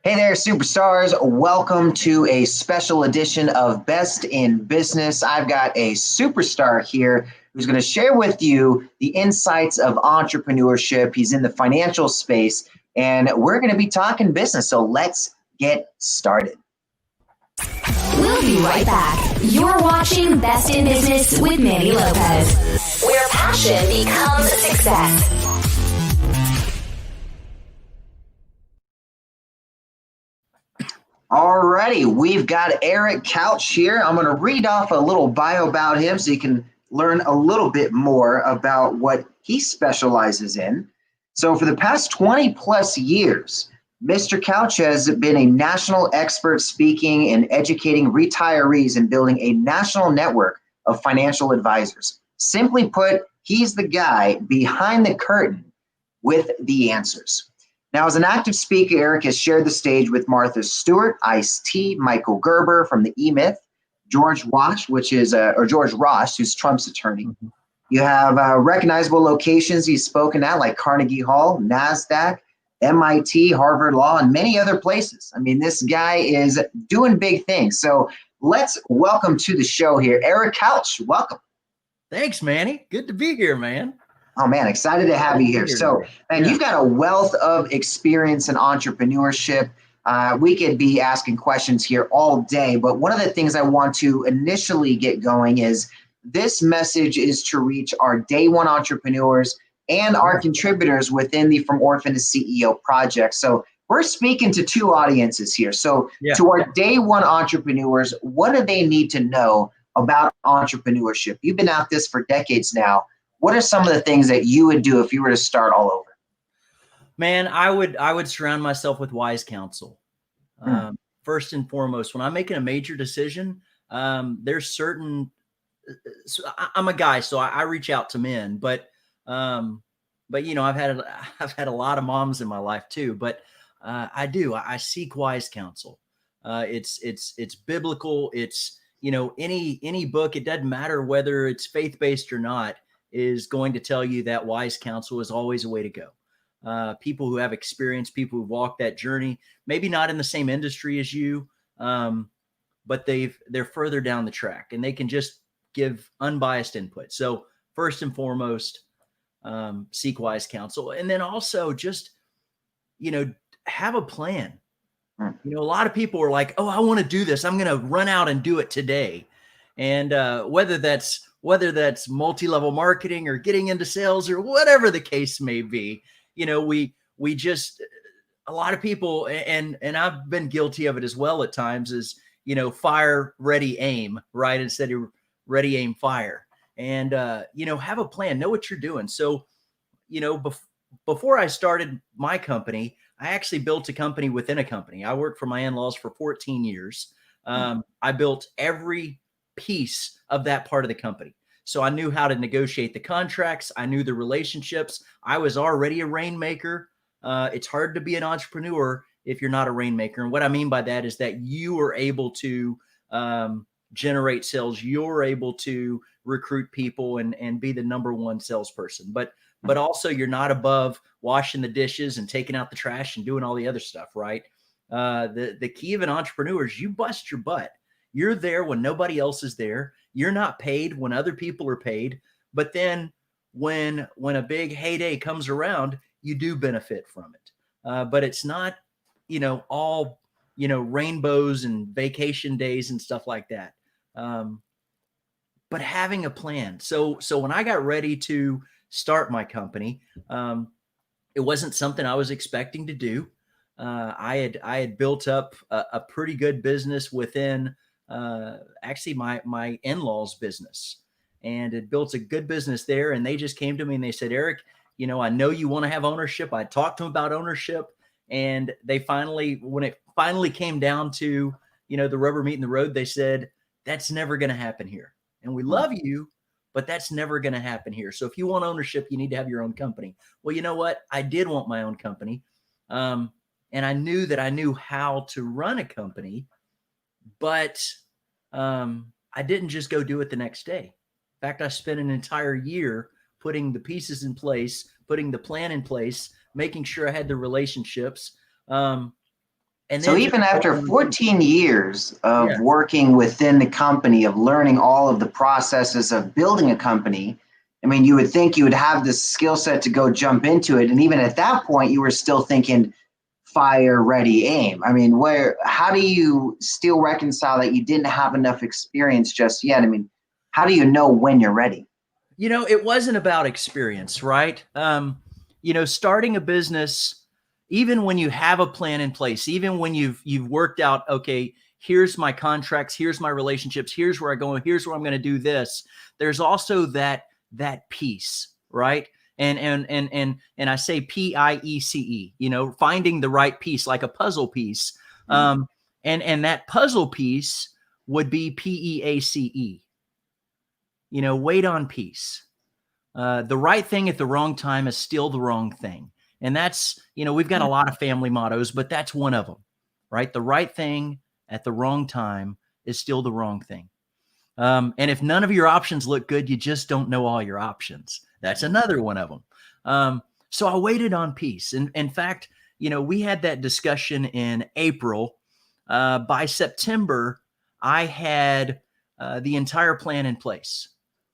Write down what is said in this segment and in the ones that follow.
Hey there, superstars. Welcome to a special edition of Best in Business. I've got a superstar here who's going to share with you the insights of entrepreneurship. He's in the financial space, and we're going to be talking business. So let's get started. We'll be right back. You're watching Best in Business with Manny Lopez, where passion becomes success. Alrighty, we've got Eric Couch here. I'm going to read off a little bio about him so you can learn a little bit more about what he specializes in. So for the past 20 plus years, Mr. Couch has been a national expert speaking and educating retirees and building a national network of financial advisors. Simply put, he's the guy behind the curtain with the answers. Now, as an active speaker, Eric has shared the stage with Martha Stewart, Ice-T, Michael Gerber from the E-Myth, George Ross, who's Trump's attorney. Mm-hmm. You have recognizable locations he's spoken at, like Carnegie Hall, NASDAQ, MIT, Harvard Law, and many other places. I mean, this guy is doing big things. So let's welcome to the show here, Eric Couch. Welcome. Thanks, Manny. Good to be here, man. Oh, man, excited to have you here. So, and you've got a wealth of experience in entrepreneurship. We could be asking questions here all day, but one of the things I want to initially get going is this message is to reach our day one entrepreneurs and our contributors within the From Orphan to CEO project. So we're speaking to two audiences here. So to our day one entrepreneurs, what do they need to know about entrepreneurship? You've been at this for decades now. What are some of the things that you would do if you were to start all over? Man, I would surround myself with wise counsel. First and foremost, when I'm making a major decision, there's certain. So I'm a guy, so I reach out to men, but you know, I've had a lot of moms in my life too. But I seek wise counsel. It's biblical. It's, you know, any book. It doesn't matter whether it's faith based or not, is going to tell you that wise counsel is always a way to go. People who have experience, people who walk that journey, maybe not in the same industry as you, but they're further down the track and they can just give unbiased input. So first and foremost, seek wise counsel. And then also just, you know, have a plan. You know, a lot of people are like, oh, I want to do this. I'm going to run out and do it today. And whether that's multi-level marketing or getting into sales or whatever the case may be, you know, we just, a lot of people, and I've been guilty of it as well at times, is, you know, fire, ready, aim, right? Instead of ready, aim, fire. And, you know, have a plan, know what you're doing. So, you know, before I started my company, I actually built a company within a company. I worked for my in-laws for 14 years. I built every piece of that part of the company. So I knew how to negotiate the contracts. I knew the relationships. I was already a rainmaker. It's hard to be an entrepreneur if you're not a rainmaker. And what I mean by that is that you are able to generate sales. You're able to recruit people and be the number one salesperson. But also you're not above washing the dishes and taking out the trash and doing all the other stuff, right? The key of an entrepreneur is you bust your butt. You're there when nobody else is there. You're not paid when other people are paid. But then when a big heyday comes around, you do benefit from it. But it's not, you know, all, you know, rainbows and vacation days and stuff like that. But having a plan. So when I got ready to start my company, it wasn't something I was expecting to do. I had built up a pretty good business within actually my in-laws business, and it built a good business there. And they just came to me and they said, Eric, you know, I know you want to have ownership. I talked to them about ownership, and they finally, when it finally came down to, you know, the rubber meeting the road, they said, that's never going to happen here. And we love you, but that's never going to happen here. So if you want ownership, you need to have your own company. Well, you know what? I did want my own company. And I knew that I knew how to run a company, but I didn't just go do it the next day. In fact, I spent an entire year putting the pieces in place, putting the plan in place, making sure I had the relationships. And And So then even after 14 years of yeah, working within the company, of learning all of the processes of building a company, I mean, you would think you would have the skill set to go jump into it. And even at that point, you were still thinking fire, ready, aim. I mean, how do you still reconcile that you didn't have enough experience just yet? I mean, how do you know when you're ready? it wasn't about experience, right? Starting a business, even when you have a plan in place, even when you've worked out, okay, here's my contracts, here's my relationships, here's where I go, here's where I'm going to do this. There's also that piece, right? And I say PIECE, finding the right piece, like a puzzle piece. And that puzzle piece would be PEACE. Wait on peace. The right thing at the wrong time is still the wrong thing. And that's, we've got a lot of family mottos, but that's one of them, right? The right thing at the wrong time is still the wrong thing. And if none of your options look good, you just don't know all your options. That's another one of them. So I waited on peace. And in fact, we had that discussion in April. By September, I had the entire plan in place.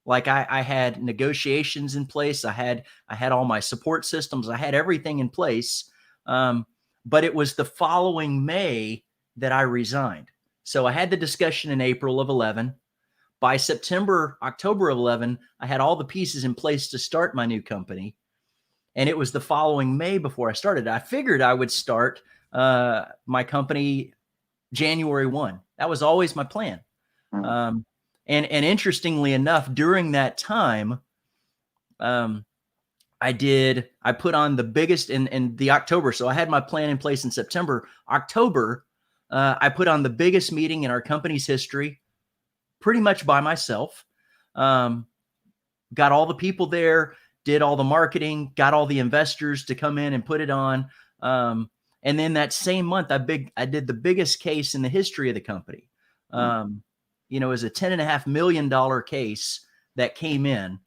Like I had negotiations in place. I had all my support systems. I had everything in place. But it was the following May that I resigned. So I had the discussion in April of 11. By October of 11, I had all the pieces in place to start my new company. And it was the following May before I started. I figured I would start my company January 1. That was always my plan. And interestingly enough, during that time, I put on the biggest in the October. So I had my plan in place in September. October, I put on the biggest meeting in our company's history, pretty much by myself. Got all the people there, did all the marketing, got all the investors to come in and put it on. And then that same month, I did the biggest case in the history of the company. It was a $10.5 million case that came in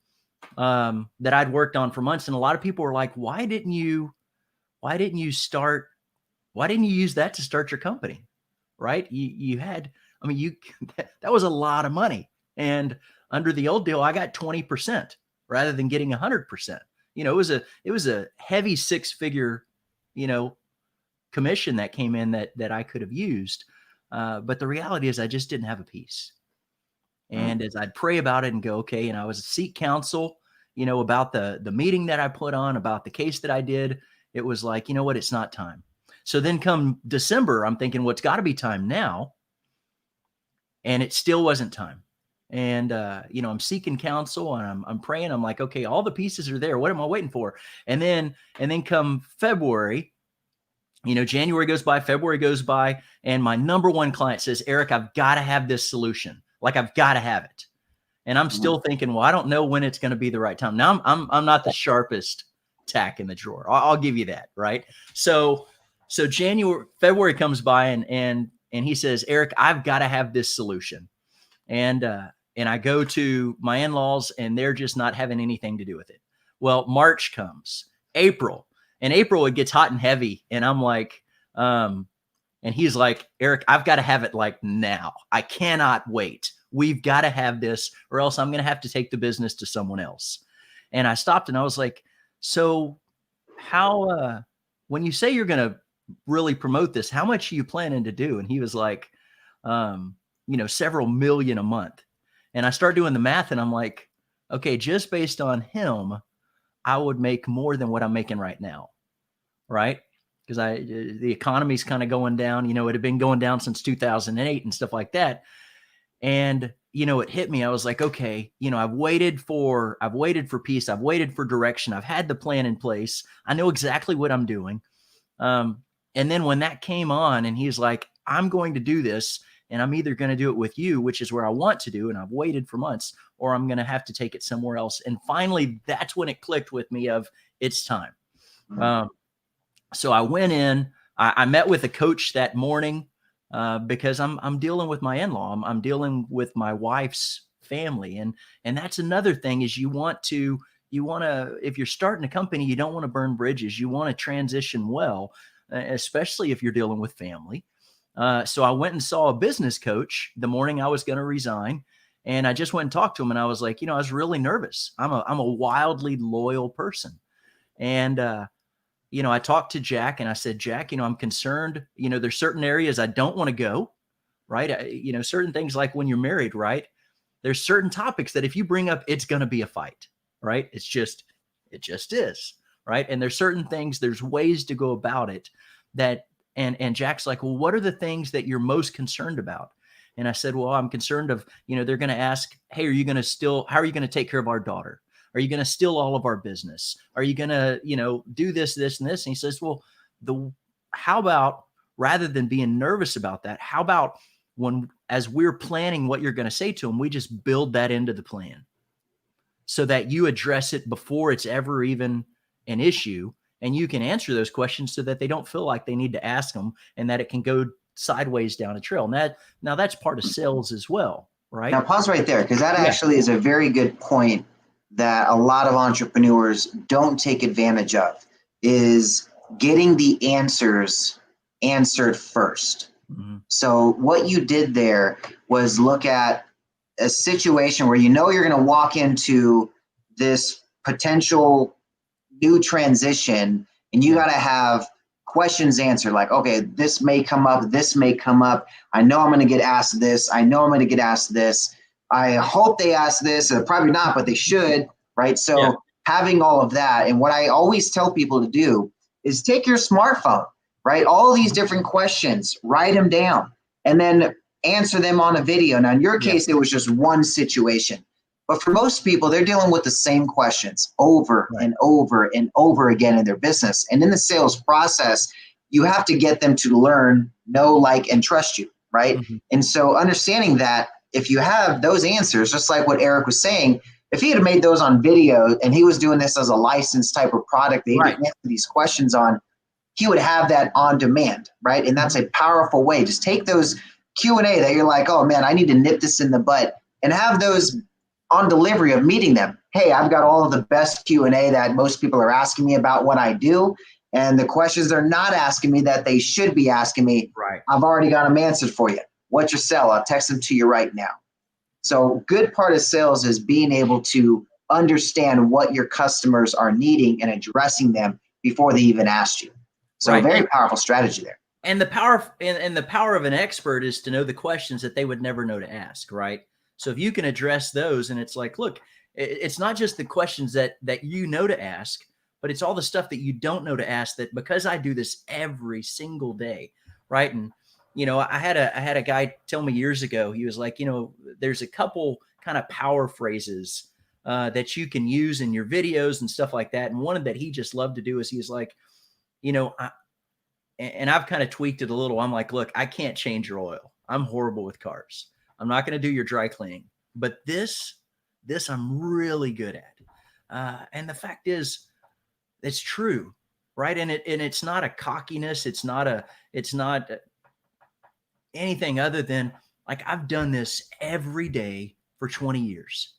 that I'd worked on for months. And a lot of people were like, why didn't you use that to start your company? Right. That was a lot of money. And under the old deal, I got 20% rather than getting 100%. It was a heavy 6-figure, commission that came in that I could have used. But the reality is I just didn't have a piece. And as I'd pray about it and go, okay, and I was seek counsel, about the meeting that I put on, about the case that I did, it was like, you know what, it's not time. So then come December, I'm thinking, well, it's got to be time now. And it still wasn't time. And, I'm seeking counsel and I'm praying. I'm like, okay, all the pieces are there. What am I waiting for? And then come February, January goes by, February goes by, and my number one client says, Eric, I've got to have this solution. Like, I've got to have it. And I'm still thinking, well, I don't know when it's going to be the right time. Now I'm not the sharpest tack in the drawer. I'll give you that. Right. So February comes by and he says, Eric, I've got to have this solution. And I go to my in-laws and they're just not having anything to do with it. Well, March comes, April, and April, it gets hot and heavy. And I'm like, and he's like, Eric, I've got to have it like now. I cannot wait. We've got to have this or else I'm going to have to take the business to someone else. And I stopped and I was like, so how, when you say you're going to really promote this, how much are you planning to do? And he was like, several million a month. And I start doing the math and I'm like, okay, just based on him, I would make more than what I'm making right now. Right. Because the economy's kind of going down, it had been going down since 2008 and stuff like that. And, it hit me. I was like, okay, I've waited for peace. I've waited for direction. I've had the plan in place. I know exactly what I'm doing. And then when that came on and he's like, I'm going to do this and I'm either going to do it with you, which is where I want to do. And I've waited for months, or I'm going to have to take it somewhere else. And finally, that's when it clicked with me of it's time. So I went in, I met with a coach that morning because I'm dealing with my in-law. I'm dealing with my wife's family. And that's another thing is you want to, if you're starting a company, you don't want to burn bridges. You want to transition well. especially if you're dealing with family. So I went and saw a business coach the morning I was going to resign. And I just went and talked to him, and I was like, I was really nervous. I'm a wildly loyal person. And, I talked to Jack, and I said, Jack, I'm concerned, there's certain areas I don't want to go, right? Certain things like when you're married, right? There's certain topics that if you bring up, it's going to be a fight, right? It just is, right? And there's certain things, there's ways to go about it that, and Jack's like, well, what are the things that you're most concerned about? And I said, well, I'm concerned of, they're going to ask, hey, how are you going to take care of our daughter? Are you going to steal all of our business? Are you going to, do this, this, and this? And he says, well, how about, rather than being nervous about that, how about as we're planning what you're going to say to them, we just build that into the plan so that you address it before it's ever even an issue, and you can answer those questions so that they don't feel like they need to ask them, and that it can go sideways down a trail. Now that's part of sales as well, right? Now pause right there, because that actually is a very good point that a lot of entrepreneurs don't take advantage of, is getting the answers answered first. Mm-hmm. So what you did there was look at a situation where you're going to walk into this potential new transition, and you got to have questions answered, like, okay, this may come up. I know I'm going to get asked this. I know I'm going to get asked this. I hope they ask this. Probably not, but they should, right? So having all of that, and what I always tell people to do is take your smartphone, right? All these different questions, write them down, and then answer them on a video. Now, in your case, it was just one situation. But for most people, they're dealing with the same questions over and over and over again in their business. And in the sales process, you have to get them to learn, know, like, and trust you, right? Mm-hmm. And so understanding that if you have those answers, just like what Eric was saying, if he had made those on video and he was doing this as a licensed type of product that he didn't answer these questions on, he would have that on demand, right? And that's a powerful way. Just take those Q&A that you're like, oh man, I need to nip this in the butt, and have those on delivery of meeting them. Hey, I've got all of the best Q&A that most people are asking me about what I do. And the questions they're not asking me that they should be asking me, I've already got them answered for you. What's your sell? I'll text them to you right now. So good part of sales is being able to understand what your customers are needing and addressing them before they even asked you. So a very powerful strategy there. And the power of an expert is to know the questions that they would never know to ask, right? So if you can address those, and it's like, look, it's not just the questions that you know to ask, but it's all the stuff that you don't know to ask, that because I do this every single day, right? And, I had a guy tell me years ago, he was like, there's a couple kind of power phrases that you can use in your videos and stuff like that. And one that he just loved to do is he was like, and I've kind of tweaked it a little. I'm like, look, I can't change your oil. I'm horrible with cars. I'm not going to do your dry cleaning, but this I'm really good at. And the fact is, it's true, right? And it's not a cockiness. It's not anything other than, like, I've done this every day for 20 years.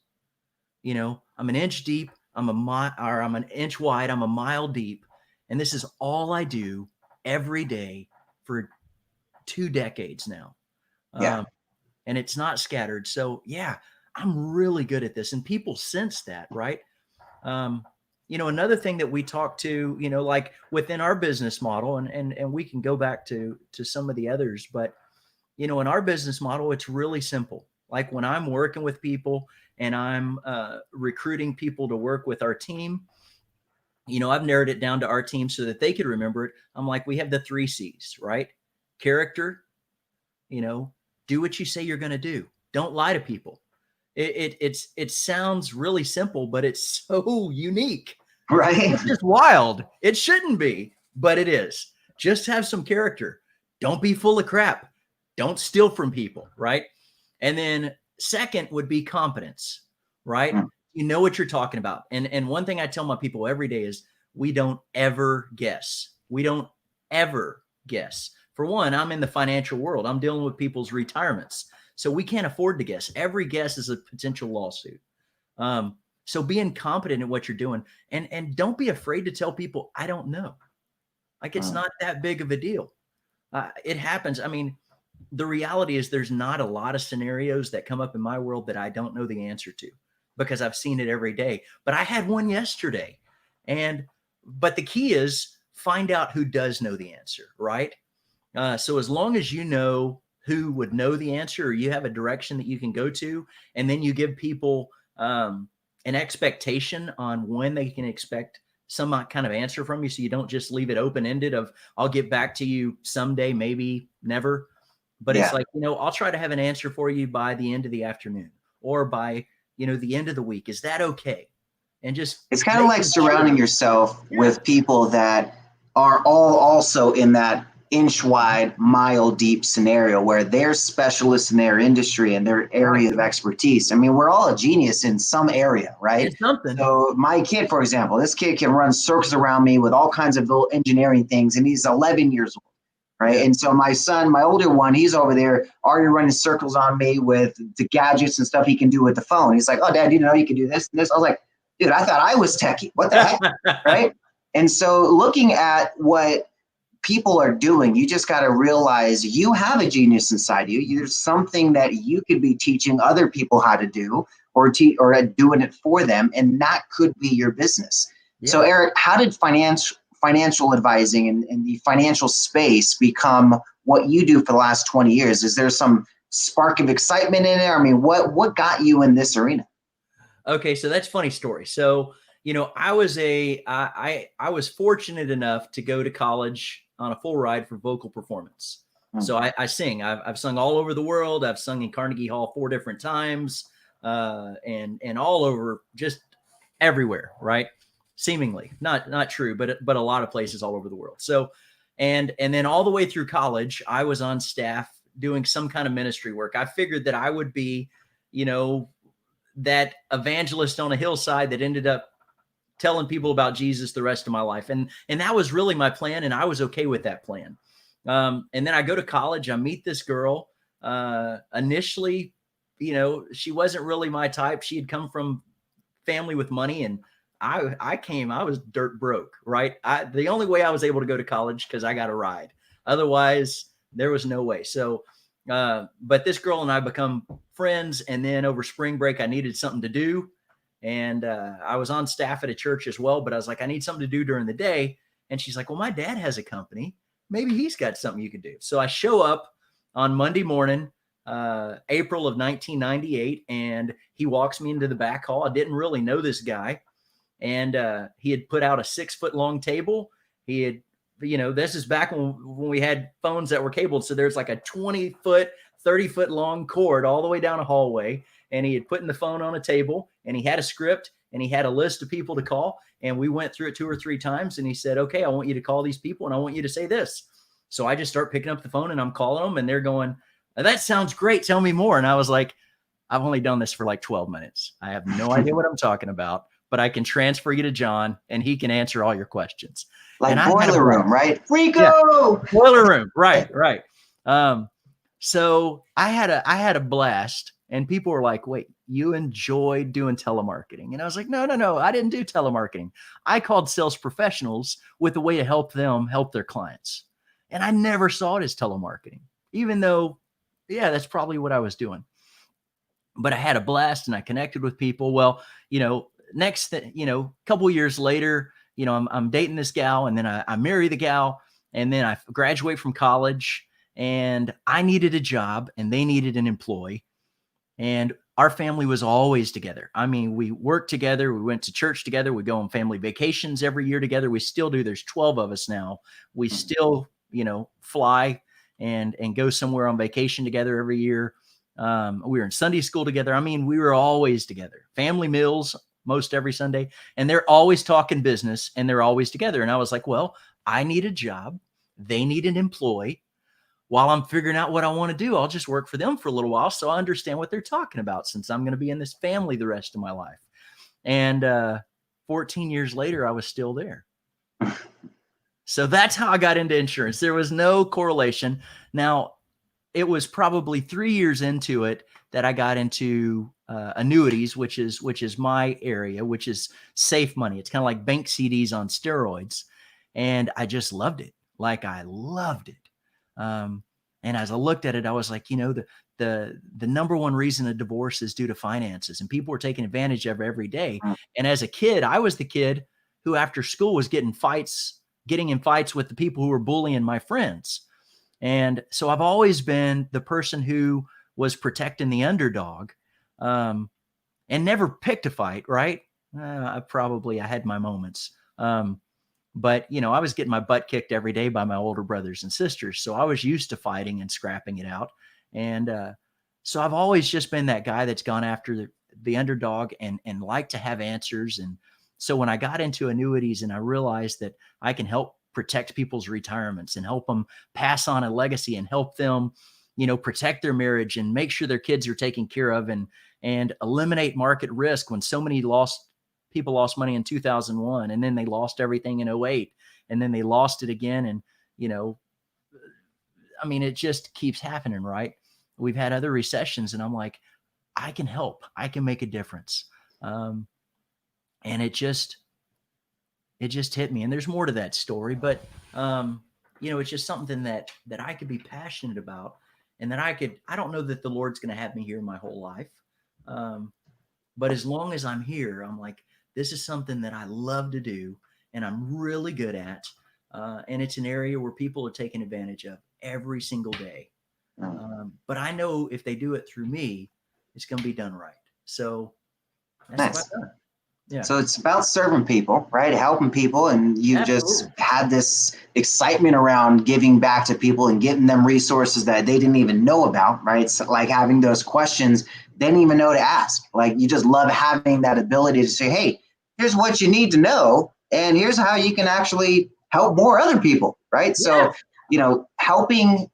I'm an inch deep. I'm an inch wide. I'm a mile deep. And this is all I do every day for 2 decades now. And it's not scattered. So I'm really good at this, and people sense that, right? Another thing that we talk to, like within our business model, and we can go back to some of the others, but in our business model, it's really simple. Like when I'm working with people and I'm recruiting people to work with our team, I've narrowed it down to our team so that they could remember it. I'm like, we have the 3 C's, right? Character, do what you say you're going to do. Don't lie to people. It sounds really simple, but it's so unique. Right. It's just wild. It shouldn't be, but it is. Just have some character. Don't be full of crap. Don't steal from people, right? And then second would be competence, right? You know what you're talking about. And one thing I tell my people every day is, we don't ever guess. We don't ever guess. For one, I'm in the financial world. I'm dealing with people's retirements. So we can't afford to guess. Every guess is a potential lawsuit. So being competent at what you're doing, and don't be afraid to tell people, I don't know. Like, it's not that big of a deal. It happens. I mean, the reality is there's not a lot of scenarios that come up in my world that I don't know the answer to, because I've seen it every day. But I had one yesterday. But the key is find out who does know the answer, right? So as long as you know who would know the answer, or you have a direction that you can go to, and then you give people an expectation on when they can expect some kind of answer from you, so you don't just leave it open-ended of, I'll get back to you someday, maybe never. But it's like, I'll try to have an answer for you by the end of the afternoon, or by, the end of the week. Is that okay? And just, it's kind of like surrounding yourself with people that are all also in that inch wide, mile deep scenario, where they're specialists in their industry and their area of expertise. I mean, we're all a genius in some area, right? It's something. So my kid, for example, this kid can run circles around me with all kinds of little engineering things, and he's 11 years old, right? And so my son, my older one, he's over there already running circles on me with the gadgets and stuff he can do with the phone. He's like, "Oh, Dad, you know you can do this and this." I was like, "Dude, I thought I was techie. What the heck?" Right? And so looking at what people are doing, you just got to realize you have a genius inside you. There's something that you could be teaching other people how to do, or doing it for them, and that could be your business. So Eric, how did financial advising and the financial space become what you do for the last 20 years? Is there some spark of excitement in there? I mean, what got you in this arena? Okay, so that's a funny story. So, I was fortunate enough to go to college on a full ride for vocal performance. So I sing. I've sung all over the world. I've sung in Carnegie Hall 4 different times, and all over, just everywhere, right? Seemingly not true, but a lot of places all over the world. So, and then all the way through college, I was on staff doing some kind of ministry work. I figured that I would be, that evangelist on a hillside that ended up telling people about Jesus the rest of my life. And that was really my plan. And I was okay with that plan. And then I go to college, I meet this girl. Initially, she wasn't really my type. She had come from family with money, and I was dirt broke, right? The only way I was able to go to college, because I got a ride. Otherwise, there was no way. So, but this girl and I become friends. And then over spring break, I needed something to do. And I was on staff at a church as well, but I was like, I need something to do during the day. And she's like, well, my dad has a company. Maybe he's got something you could do. So I show up on Monday morning, April of 1998, and he walks me into the back hall. I didn't really know this guy. And he had put out a 6-foot long table. He had, this is back when we had phones that were cabled. So there's like a 20-foot, 30-foot long cord all the way down a hallway. And he had put in the phone on a table, and he had a script, and he had a list of people to call. And we went through it 2 or 3 times. And he said, okay, I want you to call these people, and I want you to say this. So I just start picking up the phone, and I'm calling them, and they're going, that sounds great. Tell me more. And I was like, I've only done this for like 12 minutes. I have no idea what I'm talking about, but I can transfer you to John, and he can answer all your questions. Like boiler room, right? Rico! Yeah, boiler room. Right. So I had a blast, and people were like, wait, you enjoy doing telemarketing? And I was like, no, I didn't do telemarketing. I called sales professionals with a way to help them help their clients. And I never saw it as telemarketing, even though, that's probably what I was doing. But I had a blast, and I connected with people. Well, couple of years later, I'm dating this gal, and then I marry the gal, and then I graduate from college, and I needed a job, and they needed an employee. And our family was always together. I mean, we worked together. We went to church together. We go on family vacations every year together. We still do. There's 12 of us now. We still, fly and go somewhere on vacation together every year. We were in Sunday school together. I mean, we were always together. Family meals most every Sunday. And they're always talking business, and they're always together. And I was like, well, I need a job. They need an employee. While I'm figuring out what I want to do, I'll just work for them for a little while, so I understand what they're talking about, since I'm going to be in this family the rest of my life. And 14 years later, I was still there. So that's how I got into insurance. There was no correlation. Now, it was probably 3 years into it that I got into annuities, which is my area, which is safe money. It's kind of like bank CDs on steroids. And I just loved it. Like I loved it. And as I looked at it, I was like, the number one reason a divorce is due to finances, and people were taking advantage of it every day. And as a kid, I was the kid who after school was getting in fights with the people who were bullying my friends. And so I've always been the person who was protecting the underdog, and never picked a fight, right? I had my moments. But, I was getting my butt kicked every day by my older brothers and sisters. So I was used to fighting and scrapping it out. And so I've always just been that guy that's gone after the underdog and like to have answers. And so when I got into annuities and I realized that I can help protect people's retirements and help them pass on a legacy and help them, protect their marriage and make sure their kids are taken care of and eliminate market risk when so many people lost money in 2001, and then they lost everything in 2008, and then they lost it again. And, it just keeps happening, right? We've had other recessions, and I'm like, I can help, I can make a difference. And it just hit me. And there's more to that story, but, it's just something that I could be passionate about, and that I don't know that the Lord's going to have me here my whole life. But as long as I'm here, I'm like, this is something that I love to do and I'm really good at. And it's an area where people are taking advantage of every single day. But I know if they do it through me, it's going to be done right. So that's what I've done. Yeah. So it's about serving people, right? Helping people. And you Absolutely. Just had this excitement around giving back to people and getting them resources that they didn't even know about, right? So like having those questions they didn't even know to ask. Like you just love having that ability to say, hey, here's what you need to know. And here's how you can actually help more other people, right? Yeah. So, helping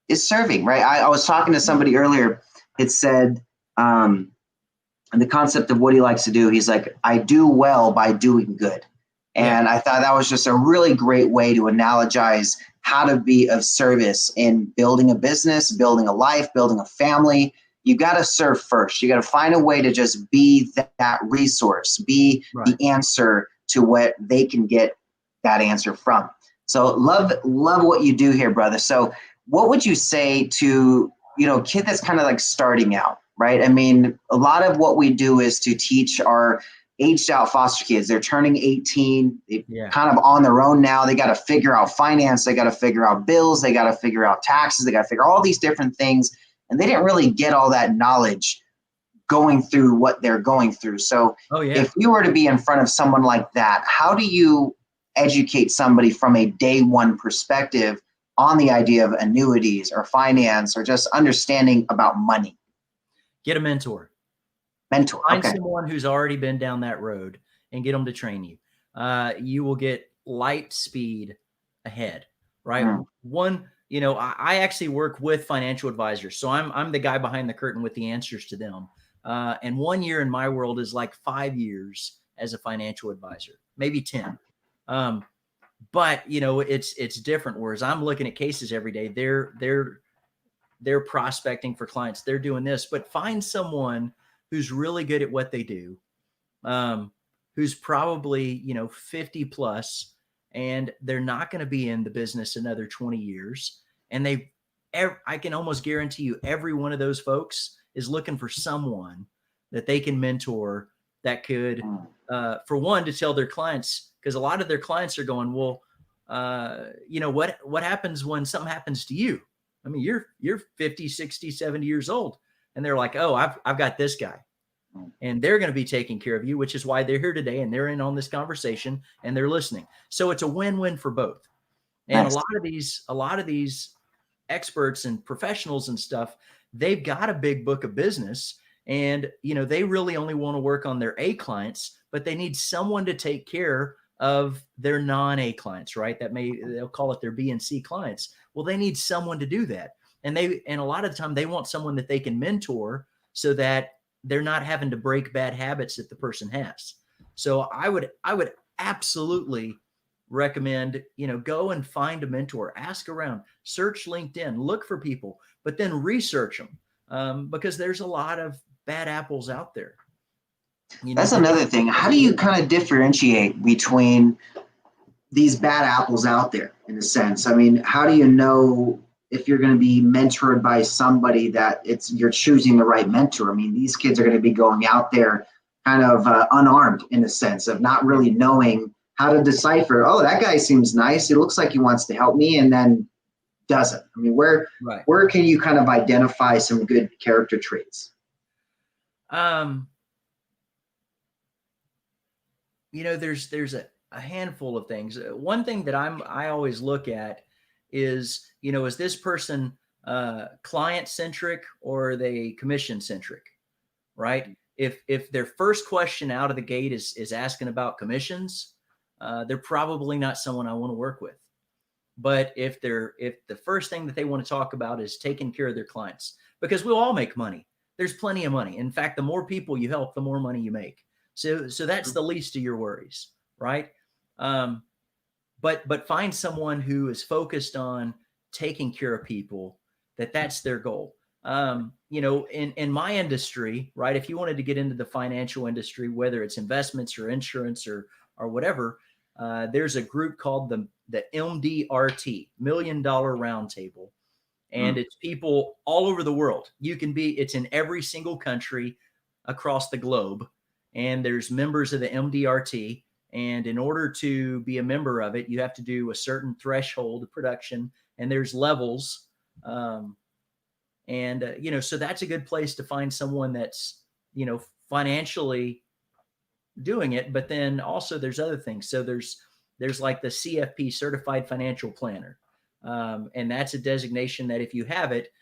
is serving, right? I was talking to somebody earlier. It said, and the concept of what he likes to do, he's like, I do well by doing good. And I thought that was just a really great way to analogize how to be of service in building a business, building a life, building a family. You got to serve first. You got to find a way to just be that resource, be the answer to what they can get that answer from. So love what you do here, brother. So what would you say to, a kid that's kind of like starting out, right? I mean, a lot of what we do is to teach our aged out foster kids. They're turning 18, they're kind of on their own now. They got to figure out finance. They got to figure out bills. They got to figure out taxes. They got to figure all these different things. And they didn't really get all that knowledge going through what they're going through. So if you were to be in front of someone like that, how do you educate somebody from a day one perspective on the idea of annuities or finance or just understanding about money? Get a mentor. Find someone who's already been down that road and get them to train you. You will get light speed ahead, right? One, I actually work with financial advisors. So I'm the guy behind the curtain with the answers to them. And 1 year in my world is like 5 years as a financial advisor, maybe 10. But it's different. Whereas I'm looking at cases every day, they're prospecting for clients. They're doing this, but find someone who's really good at what they do, who's probably, 50 plus, and they're not going to be in the business another 20 years. And I can almost guarantee you every one of those folks is looking for someone that they can mentor that could, for one, to tell their clients, because a lot of their clients are going, well, what happens when something happens to you? I mean, you're 50, 60, 70 years old. And they're like, oh, I've got this guy, and they're going to be taking care of you, which is why they're here today and they're in on this conversation and they're listening. So it's a win-win for both. And a lot of these experts and professionals and stuff, they've got a big book of business, and they really only want to work on their A clients, but they need someone to take care of their non-A clients, right? They'll call it their B and C clients. Well, they need someone to do that. And a lot of the time they want someone that they can mentor so that they're not having to break bad habits that the person has. So I would absolutely recommend, go and find a mentor, ask around, search LinkedIn, look for people, but then research them, because there's a lot of bad apples out there. That's another thing. How do you kind of differentiate between these bad apples out there in a sense? I mean, how do you know if you're going to be mentored by somebody that you're choosing the right mentor? I mean, these kids are going to be going out there kind of unarmed in a sense of not really knowing how to decipher. Oh, that guy seems nice. He looks like he wants to help me, and then doesn't. I mean, where can you kind of identify some good character traits? There's a handful of things. One thing that I always look at is, is this person client centric or are they commission centric, right? If their first question out of the gate is asking about commissions, they're probably not someone I want to work with. But if the first thing that they want to talk about is taking care of their clients, because we'll all make money. There's plenty of money. In fact, the more people you help, the more money you make. So that's the least of your worries, right? But find someone who is focused on taking care of people, that's their goal. In my industry, right? If you wanted to get into the financial industry, whether it's investments or insurance or whatever, there's a group called the MDRT, $1 Million Roundtable. And it's people all over the world. It's in every single country across the globe. And there's members of the MDRT. And in order to be a member of it, you have to do a certain threshold of production, and there's levels. So that's a good place to find someone that's, financially doing it. But then also there's other things. So there's like the CFP, Certified Financial Planner. And that's a designation that if you have it,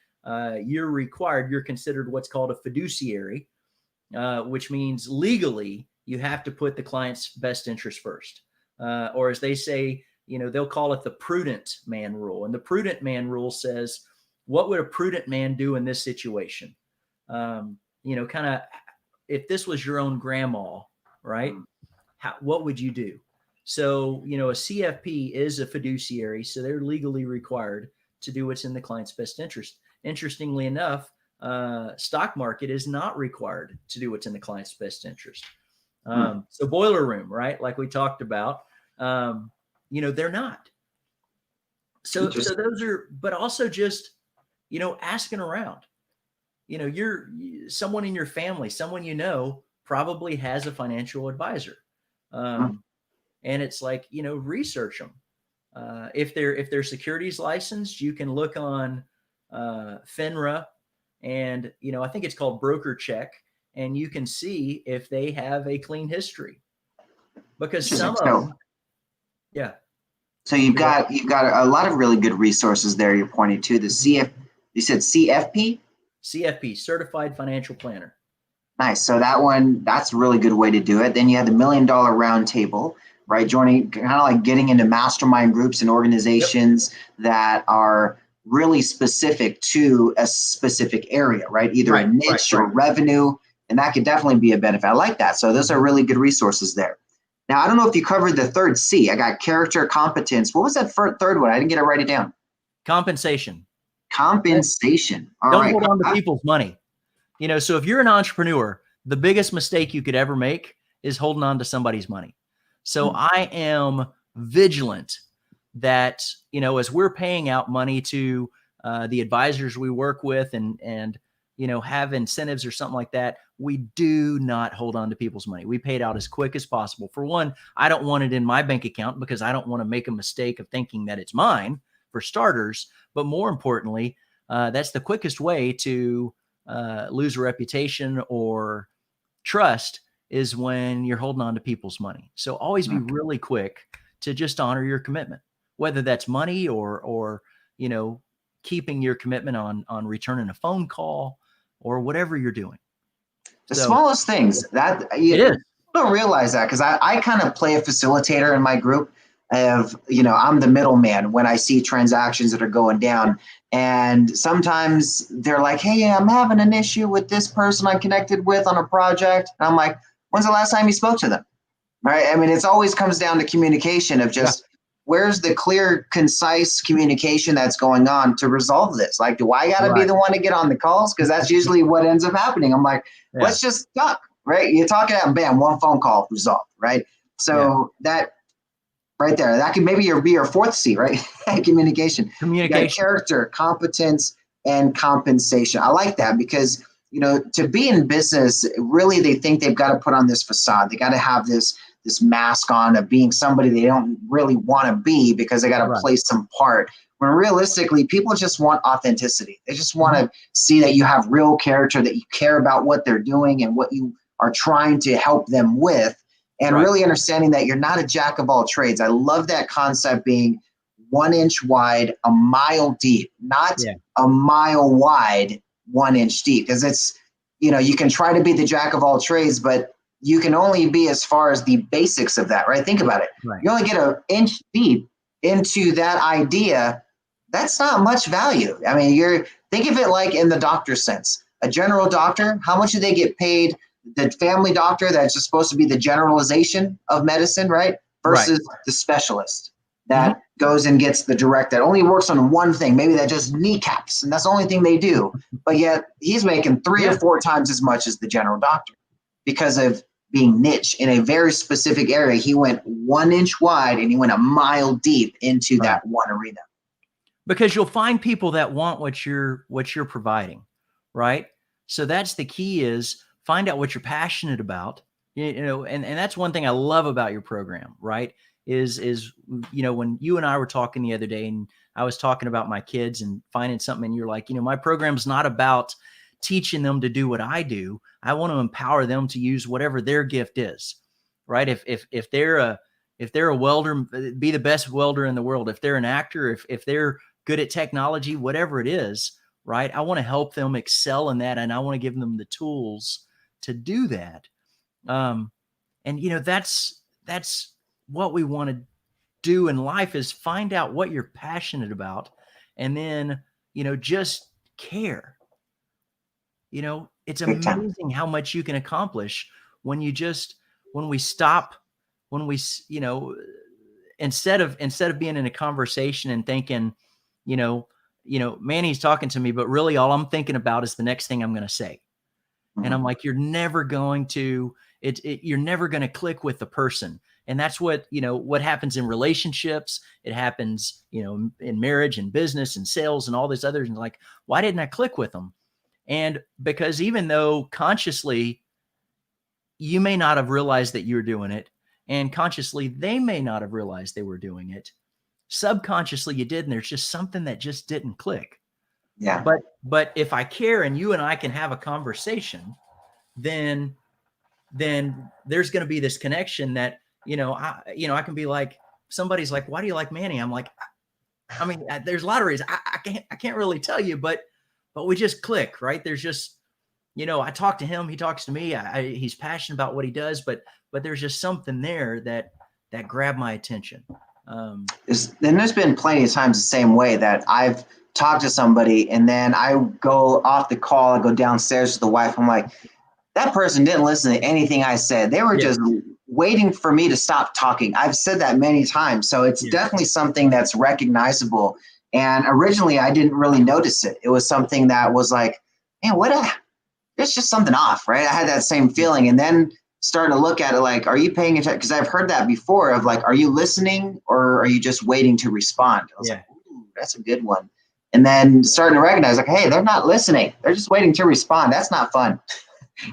you're considered what's called a fiduciary, which means legally you have to put the client's best interest first. Or as they say, they'll call it the Prudent Man Rule. And the Prudent Man Rule says, what would a prudent man do in this situation? Kind of, if this was your own grandma, right? What would you do? So, a CFP is a fiduciary, so they're legally required to do what's in the client's best interest. Interestingly enough, stock market is not required to do what's in the client's best interest. So boiler room, right? Like we talked about, they're not. So those are, but also just, asking around, someone in your family, someone, probably has a financial advisor. And it's like, research them. If they're securities licensed, you can look on FINRA and, I think it's called Broker Check, and you can see if they have a clean history, because some of them, yeah. So you've got a lot of really good resources there. You're pointing to the you said CFP? CFP, Certified Financial Planner. Nice. So that's a really good way to do it. Then you have the $1 Million Roundtable, right? Joining, kind of like getting into mastermind groups and organizations that are really specific to a specific area, right? Either a niche or revenue, and that could definitely be a benefit. I like that. So those are really good resources there. Now, I don't know if you covered the third C. I got character, competence. What was that third one? I didn't get it. Write it down. Compensation. Compensation. Don't hold on to people's money. So if you're an entrepreneur, the biggest mistake you could ever make is holding on to somebody's money. So I am vigilant that, as we're paying out money to the advisors we work with and have incentives or something like that, we do not hold on to people's money. We pay it out as quick as possible. For one, I don't want it in my bank account because I don't want to make a mistake of thinking that it's mine, for starters. But more importantly, that's the quickest way to lose a reputation or trust, is when you're holding on to people's money. So always be really quick to just honor your commitment, whether that's money or keeping your commitment on returning a phone call or whatever you're doing. The smallest things that you don't realize that, because I kind of play a facilitator in my group of, I'm the middleman when I see transactions that are going down. And sometimes they're like, hey, I'm having an issue with this person I'm connected with on a project. And I'm like, when's the last time you spoke to them? Right. I mean, it always comes down to communication of just where's the clear, concise communication that's going on to resolve this? Like, do I got to be the one to get on the calls? Because that's usually what ends up happening. I'm like, let's just talk, right? You talk it out and bam, one phone call resolved, right? So that right there. That could maybe be your fourth C, right? Communication. Communication. You got character, competence, and compensation. I like that because, to be in business, really they think they've got to put on this facade. They got to have this mask on of being somebody they don't really want to be because they got to play some part. When realistically, people just want authenticity. They just want to see that you have real character, that you care about what they're doing and what you are trying to help them with, and really understanding that you're not a jack of all trades. I love that concept being 1 inch wide, a mile deep, not a mile wide, 1 inch deep. Because it's, you can try to be the jack of all trades, but you can only be as far as the basics of that, right? Think about it. You only get an inch deep into that idea. That's not much value. I mean, think of it like in the doctor sense. A general doctor, how much do they get paid? The family doctor, that's just supposed to be the generalization of medicine, right? Versus the specialist that goes and gets the direct, that only works on one thing, maybe that just kneecaps, and that's the only thing they do. But yet he's making 3 or 4 times as much as the general doctor because of being niche in a very specific area. He went 1 inch wide and he went a mile deep into that one arena. Because you'll find people that want what you're providing, right? So that's the key, is find out what you're passionate about, and that's one thing I love about your program, right? Is when you and I were talking the other day and I was talking about my kids and finding something, and you're like, my program's not about teaching them to do what I do. I want to empower them to use whatever their gift is, right? If they're a welder, be the best welder in the world. If they're an actor, if they're good at technology, whatever it is, right? I want to help them excel in that, and I want to give them the tools to do that. And that's what we want to do in life, is find out what you're passionate about, and then just care. It's amazing how much you can accomplish when we stop, instead of being in a conversation and thinking, Manny's talking to me, but really all I'm thinking about is the next thing I'm going to say. And I'm like, you're never going to click with the person. And that's what happens in relationships. It happens, in marriage and business and sales and all this others. And like, why didn't I click with them? And because even though consciously you may not have realized that you were doing it, and consciously they may not have realized they were doing it, subconsciously you did, and there's just something that just didn't click. Yeah. But if I care and you and I can have a conversation, then there's going to be this connection that, I can be like, somebody's like, why do you like Manny? I'm like, there's a lot of reasons. I can't really tell you, but we just click, right? There's just, I talk to him, he talks to me. He's passionate about what he does, but there's just something there that grabbed my attention. There's been plenty of times the same way that I've talked to somebody and then I go off the call, I go downstairs to the wife. I'm like, that person didn't listen to anything I said. They were just waiting for me to stop talking. I've said that many times. So it's definitely something that's recognizable. And originally I didn't really notice it. It was something that was like, man, there's just something off, right? I had that same feeling. And then starting to look at it like, are you paying attention? Because I've heard that before of like, are you listening or are you just waiting to respond? I was like, ooh, that's a good one. And then starting to recognize like, hey, they're not listening. They're just waiting to respond. That's not fun.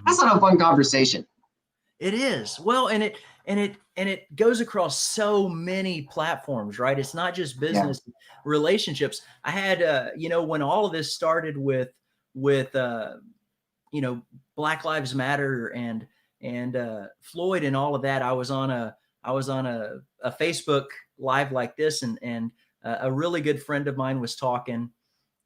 That's not a fun conversation. It is. Well, and it goes across so many platforms, right? It's not just business relationships. I had, when all of this started with Black Lives Matter and Floyd and all of that, I was on a Facebook Live like this, and a really good friend of mine was talking,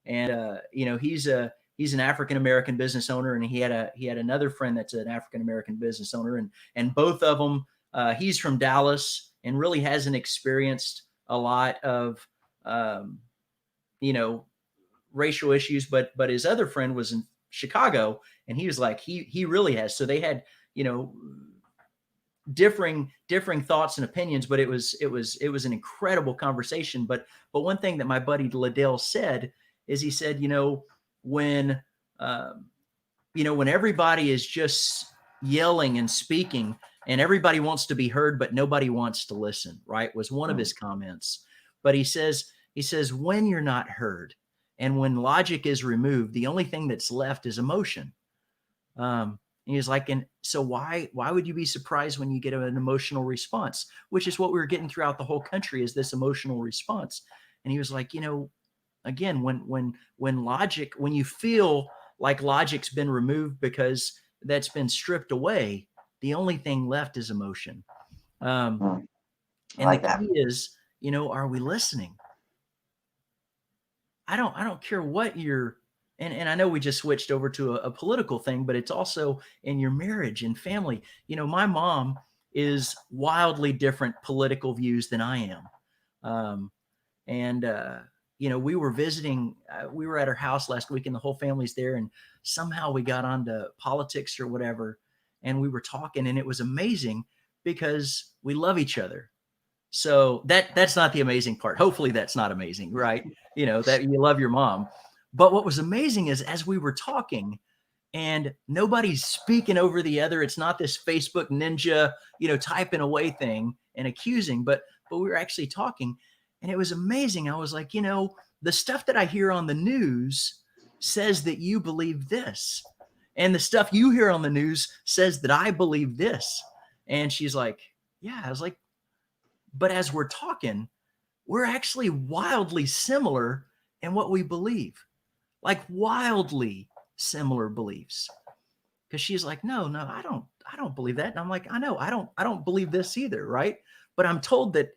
and he's an African-American business owner, and he had another friend that's an African-American business owner, and both of them, he's from Dallas and really hasn't experienced a lot of, racial issues, but his other friend was in Chicago, and he was like, he really has. So they had, differing thoughts and opinions, but it was an incredible conversation. But one thing that my buddy Liddell said is, he said, when everybody is just yelling and speaking, and everybody wants to be heard, but nobody wants to listen, right? Was one of his comments. But he says, when you're not heard and when logic is removed, the only thing that's left is emotion. He was like, and so why would you be surprised when you get an emotional response, which is what we were getting throughout the whole country, is this emotional response. And he was like, again, when you feel like logic's been removed because that's been stripped away, the only thing left is emotion. And like the key is, are we listening? I don't care what you're, and I know we just switched over to a political thing, but it's also in your marriage and family. My mom is wildly different political views than I am. We were visiting, we were at her house last week and the whole family's there. And somehow we got onto politics or whatever. And we were talking, and it was amazing because we love each other. So that's not the amazing part. Hopefully that's not amazing, right? That you love your mom. But what was amazing is as we were talking and nobody's speaking over the other, it's not this Facebook ninja, typing away thing and accusing, but we were actually talking, and it was amazing. I was like, the stuff that I hear on the news says that you believe this, and the stuff you hear on the news says that I believe this. And she's like, yeah. I was like, but as we're talking, we're actually wildly similar in what we believe, like wildly similar beliefs. Because she's like, no, I don't believe that. And I'm like, I know, I don't believe this either, right? But I'm told that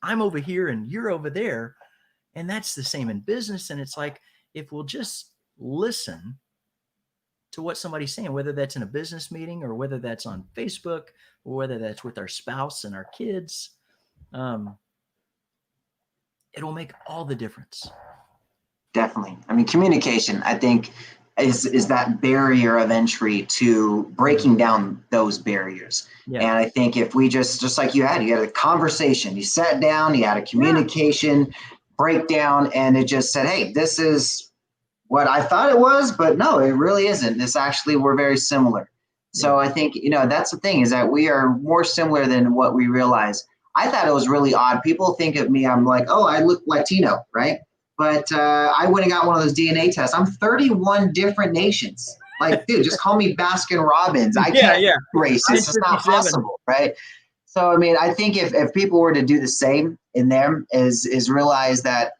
I'm over here and you're over there. And that's the same in business. And it's like, if we'll just listen to what somebody's saying, whether that's in a business meeting or whether that's on Facebook or whether that's with our spouse and our kids, it'll make all the difference. Definitely. I mean, communication, I think, is that barrier of entry to breaking down those barriers. Yeah. And I think if we just like you had a conversation, you sat down, you had a communication breakdown, and it just said, hey, this is what I thought it was, but no, it really isn't. We're very similar. So I think, that's the thing, is that we are more similar than what we realize. I thought it was really odd. People think of me, I'm like, oh, I look Latino, right? But I went and got one of those DNA tests. I'm 31 different nations. Like, dude, just call me Baskin Robbins. I can't be racist. It's not possible, right? So, I mean, I think if people were to do the same in them, is realize that,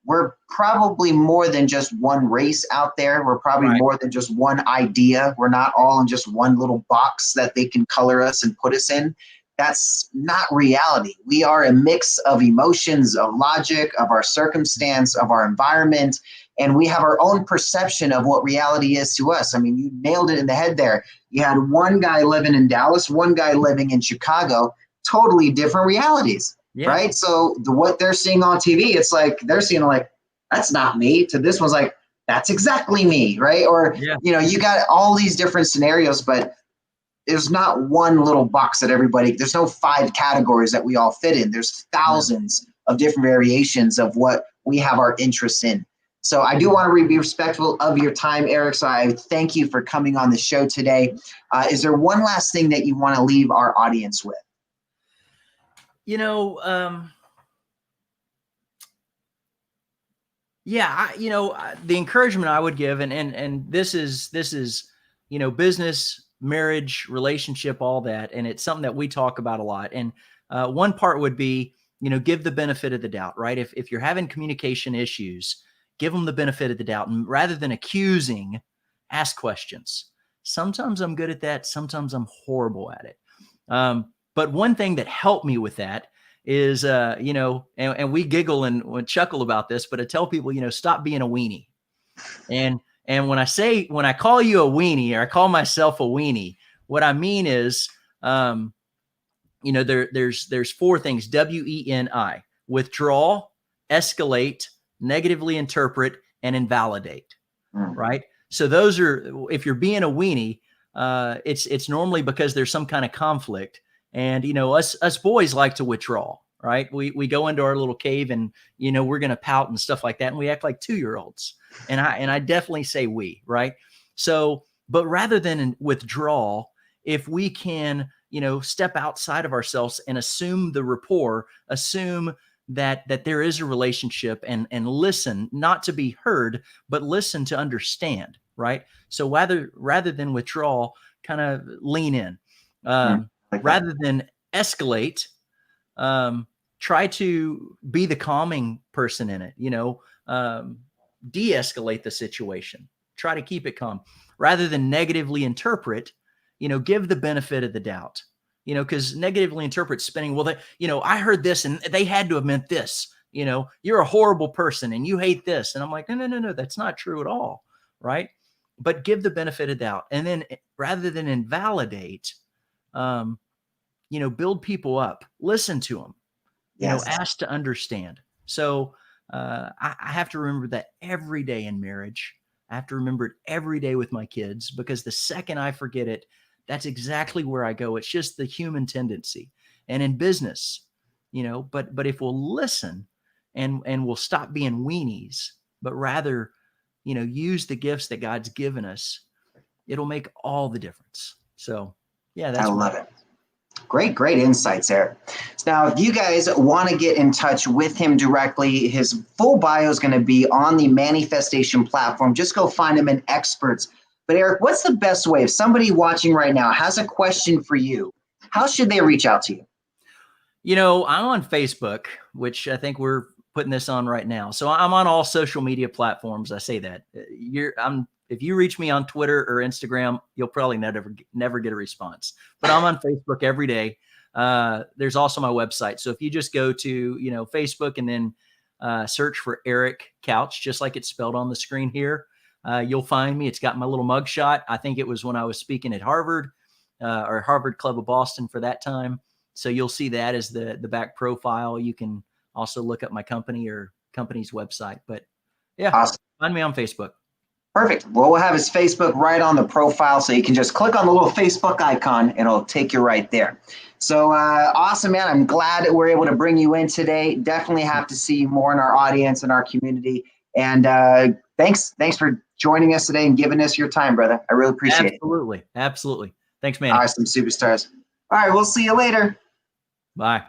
we're probably more than just one race out there. We're probably more than just one idea. We're not all in just one little box that they can color us and put us in. That's not reality. We are a mix of emotions, of logic, of our circumstance, of our environment, and we have our own perception of what reality is to us. I mean, you nailed it in the head there. You had one guy living in Dallas, one guy living in Chicago, totally different realities, right? So what they're seeing on TV, it's like they're seeing like, that's not me, to this one's like, that's exactly me, right? Or, you got all these different scenarios, but there's not one little box that there's no 5 categories that we all fit in. There's thousands of different variations of what we have our interests in. So I do want to be respectful of your time, Eric. So I thank you for coming on the show today. Is there one last thing that you want to leave our audience with? The encouragement I would give, and this is, business, marriage, relationship, all that. And it's something that we talk about a lot. And one part would be, give the benefit of the doubt, right? If you're having communication issues, give them the benefit of the doubt. And rather than accusing, ask questions. Sometimes I'm good at that. Sometimes I'm horrible at it. But one thing that helped me with that is, and we giggle and chuckle about this, but I tell people, stop being a weenie. And when I call you a weenie, or I call myself a weenie, what I mean is, there's 4 things, WENI: withdraw, escalate, negatively interpret, and invalidate, right? So those are, if you're being a weenie, it's normally because there's some kind of conflict. And, us boys like to withdraw, right? We go into our little cave and, we're going to pout and stuff like that. And we act like 2-year-olds. And I definitely say we, right? So, but rather than withdraw, if we can, step outside of ourselves and assume the rapport, assume that there is a relationship, and listen, not to be heard, but listen to understand, right? So rather than withdraw, kind of lean in. Rather than escalate, try to be the calming person in it, de-escalate the situation, try to keep it calm rather than negatively interpret, give the benefit of the doubt, because negatively interpret spinning. Well, I heard this and they had to have meant this, you're a horrible person and you hate this. And I'm like, no, that's not true at all. Right. But give the benefit of doubt. And then rather than invalidate, build people up, listen to them, ask to understand. So I have to remember that every day in marriage. I have to remember it every day with my kids, because the second I forget it, that's exactly where I go. It's just the human tendency. And in business, but if we'll listen and we'll stop being weenies, but rather, use the gifts that God's given us, it'll make all the difference. So yeah, that's I love it. Great insights, Eric. So now, if you guys want to get in touch with him directly, his full bio is going to be on the Manifestation platform. Just go find him in Experts. But Eric, what's the best way if somebody watching right now has a question for you? How should they reach out to you? I'm on Facebook, which I think we're putting this on right now. So I'm on all social media platforms. I say that. If you reach me on Twitter or Instagram, you'll probably never get a response. But I'm on Facebook every day. There's also my website. So if you just go to Facebook and then search for Eric Couch, just like it's spelled on the screen here, you'll find me. It's got my little mugshot. I think it was when I was speaking at Harvard or Harvard Club of Boston for that time. So you'll see that as the back profile. You can also look up my company or company's website. But yeah, awesome. Find me on Facebook. Perfect. Well, we'll have his Facebook right on the profile, so you can just click on the little Facebook icon and it'll take you right there. So awesome, man. I'm glad that we're able to bring you in today. Definitely have to see you more in our audience and our community. And thanks for joining us today and giving us your time, brother. I really appreciate it. Absolutely. Thanks, man. Awesome, superstars. All right, we'll see you later. Bye.